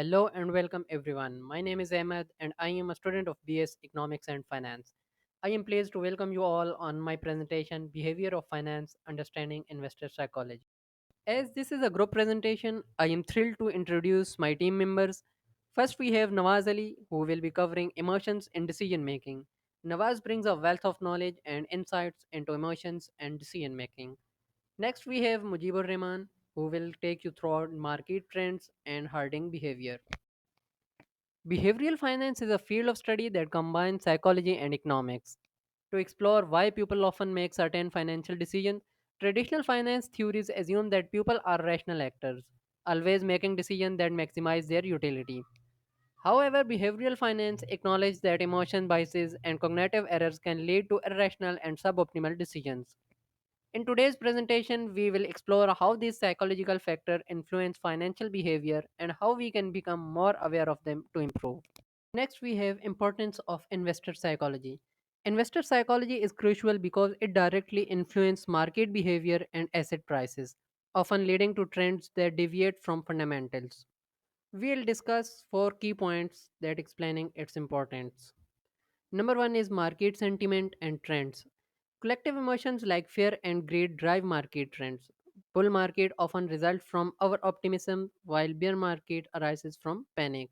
Hello and welcome everyone. My name is Ahmed and I am a student of BS Economics and Finance. I am pleased to welcome you all on my presentation Behavior of Finance Understanding Investor Psychology. As this is a group presentation, I am thrilled to introduce my team members. First, we have Nawaz Ali, who will be covering emotions in decision making. Nawaz brings a wealth of knowledge and insights into emotions and decision making. Next, we have Mujibur Rahman, who will take you through market trends and hoarding behavior. Behavioral finance is a field of study that combines psychology and economics. To explore why people often make certain financial decisions, traditional finance theories assume that people are rational actors, always making decisions that maximize their utility. However, behavioral finance acknowledges that emotion biases and cognitive errors can lead to irrational and suboptimal decisions. In today's presentation, we will explore how these psychological factors influence financial behavior and how we can become more aware of them to improve. Next, we have importance of investor psychology. Investor psychology is crucial because it directly influences market behavior and asset prices, often leading to trends that deviate from fundamentals. We'll discuss four key points that explaining its importance. Number one is market sentiment and trends. Collective emotions like fear and greed drive market trends. Bull market often result from our optimism, while bear market arises from panic.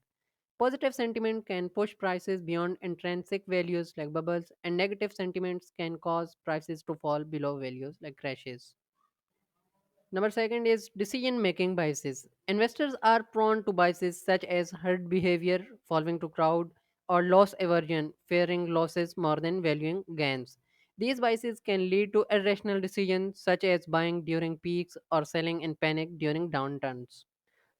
Positive sentiment can push prices beyond intrinsic values like bubbles, and negative sentiments can cause prices to fall below values like crashes. Number second is decision making biases. Investors are prone to biases such as herd behavior, following to crowd, or loss aversion, fearing losses more than valuing gains. These biases can lead to irrational decisions such as buying during peaks or selling in panic during downturns.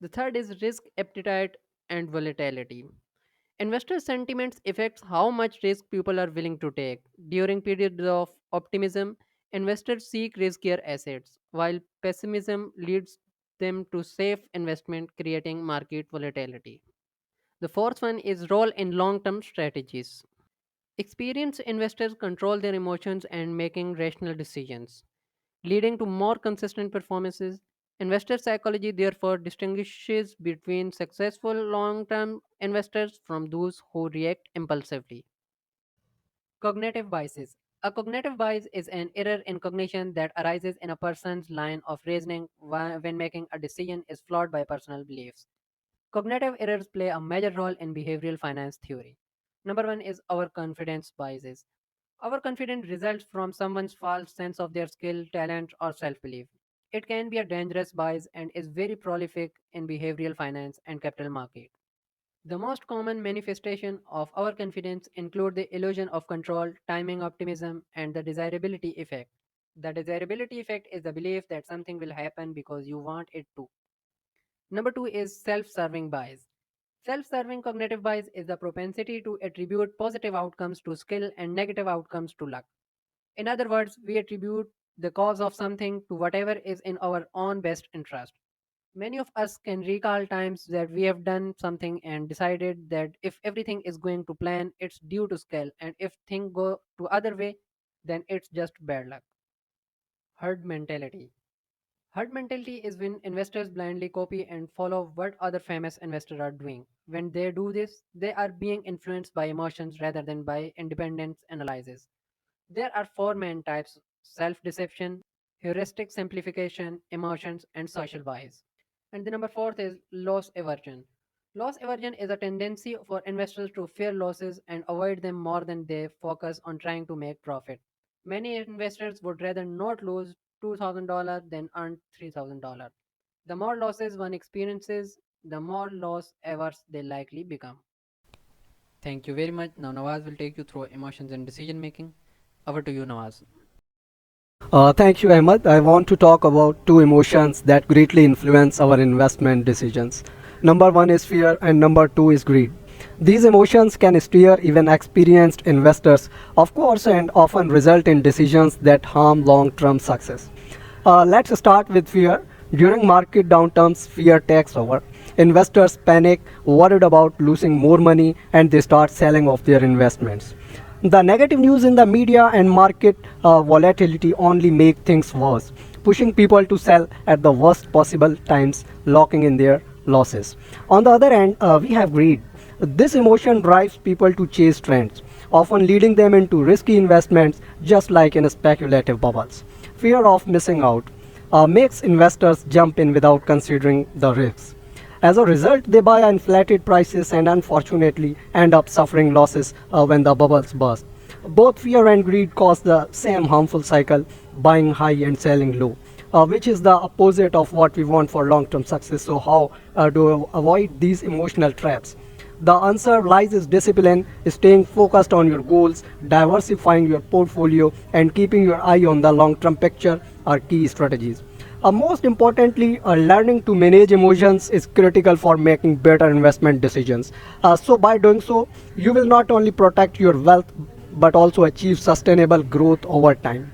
The third is risk appetite and volatility. Investor sentiments affects how much risk people are willing to take. During periods of optimism, investors seek riskier assets, while pessimism leads them to safe investment, creating market volatility. The fourth one is role in long-term strategies. Experienced investors control their emotions and making rational decisions, leading to more consistent performances. Investor psychology therefore distinguishes between successful long term investors from those who react impulsively. Cognitive biases. A cognitive bias is an error in cognition that arises in a person's line of reasoning when making a decision is flawed by personal beliefs. Cognitive errors play a major role in behavioral finance theory. Number one is our confidence biases. Our confidence results from someone's false sense of their skill, talent, or self belief. It can be a dangerous bias and is very prolific in behavioral finance and capital market. The most common manifestation of our confidence include the illusion of control, timing optimism, and the desirability effect. The desirability effect is the belief that something will happen because you want it to. Number two is self serving bias. Self serving cognitive bias is the propensity to attribute positive outcomes to skill and negative outcomes to luck. In other words, we attribute the cause of something to whatever is in our own best interest. Many of us can recall times that we have done something and decided that if everything is going to plan, it's due to skill, and if things go to other way, then it's just bad luck. Herd mentality. Herd mentality is when investors blindly copy and follow what other famous investors are doing. When they do this, they are being influenced by emotions rather than by independent analysis. There are four main types: self deception, heuristic simplification, emotions, and social bias. And the number fourth is loss aversion. Loss aversion is a tendency for investors to fear losses and avoid them more than they focus on trying to make profit. Many investors would rather not lose $2,000 than earn $3,000. The more losses one experiences, the more loss averse they likely become. Thank you very much. Now Nawaz will take you through emotions and decision making. Over to you, Nawaz. Thank you, Ahmed. I want to talk about two emotions that greatly influence our investment decisions. Number one is fear, and number two is greed. These emotions can steer even experienced investors, of course, and often result in decisions that harm long term success. Let's start with fear. During market downturns, fear takes over. Investors panic, worried about losing more money, and they start selling off their investments. The negative news in the media and market volatility only make things worse, pushing people to sell at the worst possible times, locking in their losses. On the other hand, we have greed. This emotion drives people to chase trends, often leading them into risky investments just like in speculative bubbles. Fear of missing out makes investors jump in without considering the risks. As a result, they buy inflated prices and unfortunately end up suffering losses when the bubbles burst. Both fear and greed cause the same harmful cycle, buying high and selling low, which is the opposite of what we want for long term success. So, how do we avoid these emotional traps? The answer lies is discipline, staying focused on your goals, diversifying your portfolio, and keeping your eye on the long term picture are key strategies. Most importantly, learning to manage emotions is critical for making better investment decisions. So, by doing so, you will not only protect your wealth but also achieve sustainable growth over time.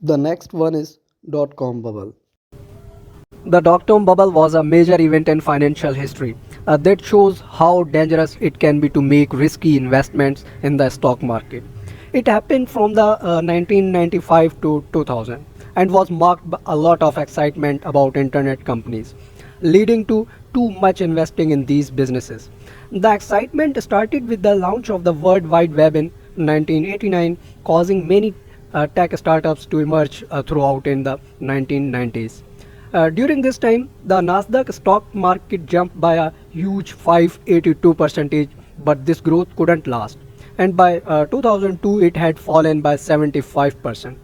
The next one is dot-com bubble. The dot-com bubble was a major event in financial history that shows how dangerous it can be to make risky investments in the stock market. It happened from the 1995 to 2000 and was marked by a lot of excitement about internet companies, leading to too much investing in these businesses. The excitement started with the launch of the World Wide Web in 1989, causing many tech startups to emerge throughout in the 1990s. During this time, the Nasdaq stock market jumped by a huge 582%, but this growth couldn't last. And by 2002, it had fallen by 75%.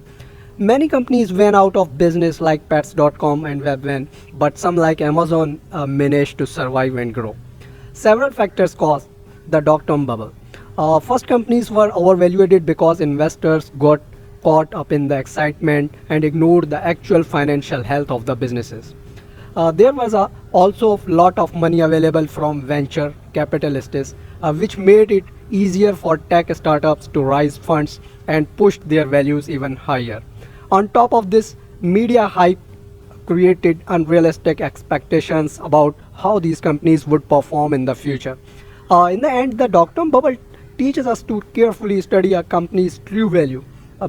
Many companies went out of business like Pets.com and Webvan, but some like Amazon managed to survive and grow. Several factors caused the dot-com bubble. First, companies were overvalued because investors got caught up in the excitement and ignored the actual financial health of the businesses. There was also a lot of money available from venture capitalists, which made it easier for tech startups to raise funds and push their values even higher. On top of this, media hype created unrealistic expectations about how these companies would perform in the future. In the end, the dot-com bubble teaches us to carefully study a company's true value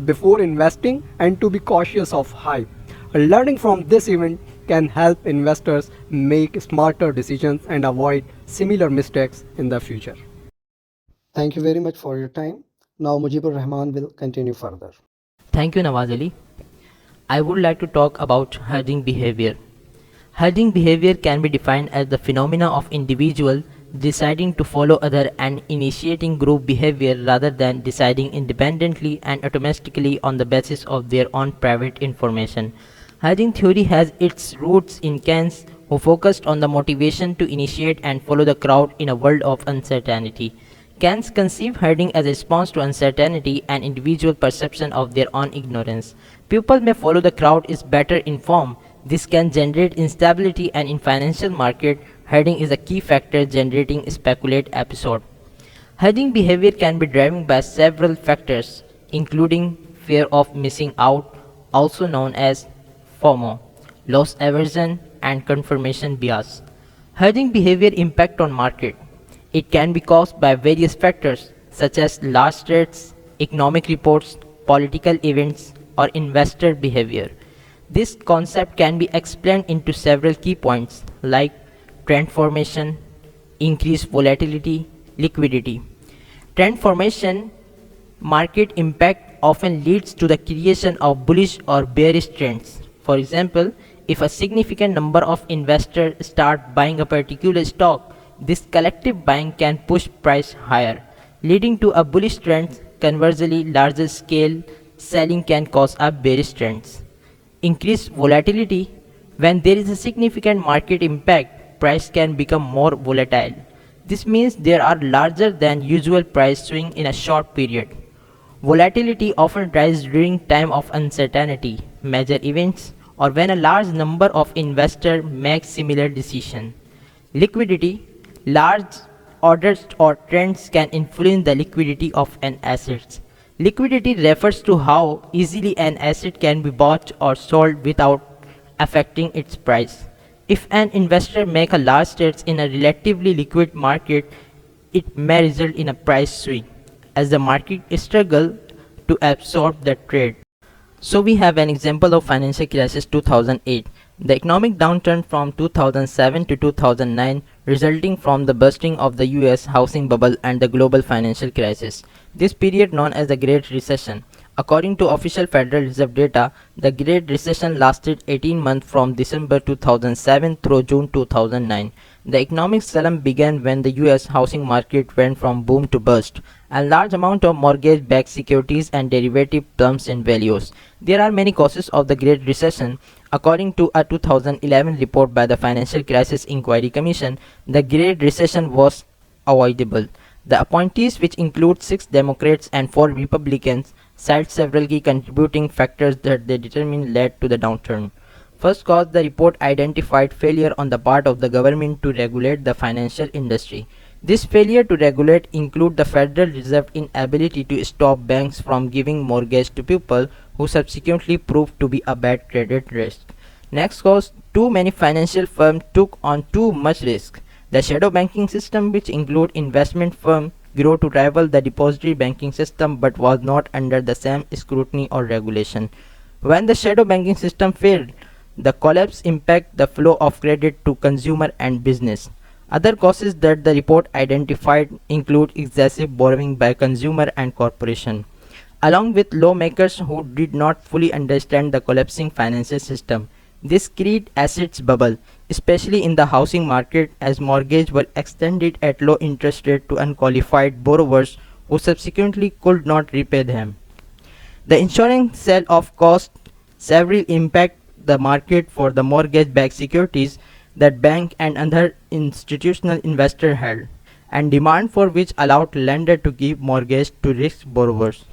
before investing and to be cautious of hype. Learning from this event can help investors make smarter decisions and avoid similar mistakes in the future. Thank you very much for your time. Now Mujibur Rahman will continue further. Thank you, Nawaz Ali. I would like to talk about herding behavior. Herding behavior can be defined as the phenomena of individual deciding to follow other and initiating group behavior rather than deciding independently and automatically on the basis of their own private information. Herding theory has its roots in Keynes, who focused on the motivation to initiate and follow the crowd in a world of uncertainty. Keynes conceived herding as a response to uncertainty and individual perception of their own ignorance. People may follow the crowd is better informed. This can generate instability, and in financial market, herding is a key factor generating speculate episode. Herding behavior can be driven by several factors, including fear of missing out, also known as FOMO, loss aversion, and confirmation bias. Herding behavior impact on market. It can be caused by various factors such as large trades, economic reports, political events, or investor behavior. This concept can be explained into several key points like trend formation, increased volatility, liquidity. Trend formation market impact often leads to the creation of bullish or bearish trends. For example, if a significant number of investors start buying a particular stock, this collective buying can push price higher, leading to a bullish trend. Conversely, larger scale selling can cause a bearish trends. Increased volatility. When there is a significant market impact, price can become more volatile. This means there are larger than usual price swing in a short period. Volatility often rises during time of uncertainty, major events, or when a large number of investors make similar decisions. Liquidity. Large orders or trends can influence the liquidity of an asset. Liquidity refers to how easily an asset can be bought or sold without affecting its price. If an investor makes a large trade in a relatively liquid market, it may result in a price swing as the market struggles to absorb the trade. So we have an example of financial crisis 2008. The economic downturn from 2007 to 2009 resulting from the bursting of the US housing bubble and the global financial crisis. This period known as the Great Recession. According to official Federal Reserve data, the Great Recession lasted 18 months from December 2007 through June 2009. The economic slump began when the US housing market went from boom to bust. A large amount of mortgage-backed securities and derivative plunged in values. There are many causes of the Great Recession. According to a 2011 report by the Financial Crisis Inquiry Commission, the Great Recession was avoidable. The appointees, which include 6 Democrats and 4 Republicans, cite several key contributing factors that they determine led to the downturn. First cause, the report identified failure on the part of the government to regulate the financial industry. This failure to regulate include the Federal Reserve inability to stop banks from giving mortgage to people who subsequently proved to be a bad credit risk. Next cause, too many financial firms took on too much risk. The shadow banking system, which include investment firms, grew to rival the depository banking system but was not under the same scrutiny or regulation. When the shadow banking system failed, the collapse impacted the flow of credit to consumer and business. Other causes that the report identified include excessive borrowing by consumer and corporation, along with lawmakers who did not fully understand the collapsing financial system. This created assets bubble, especially in the housing market, as mortgages were extended at low interest rate to unqualified borrowers who subsequently could not repay them. The insurance sale of cost severely impact the market for the mortgage-backed securities that bank and other institutional investors held, and demand for which allowed lender to give mortgage to risk borrowers.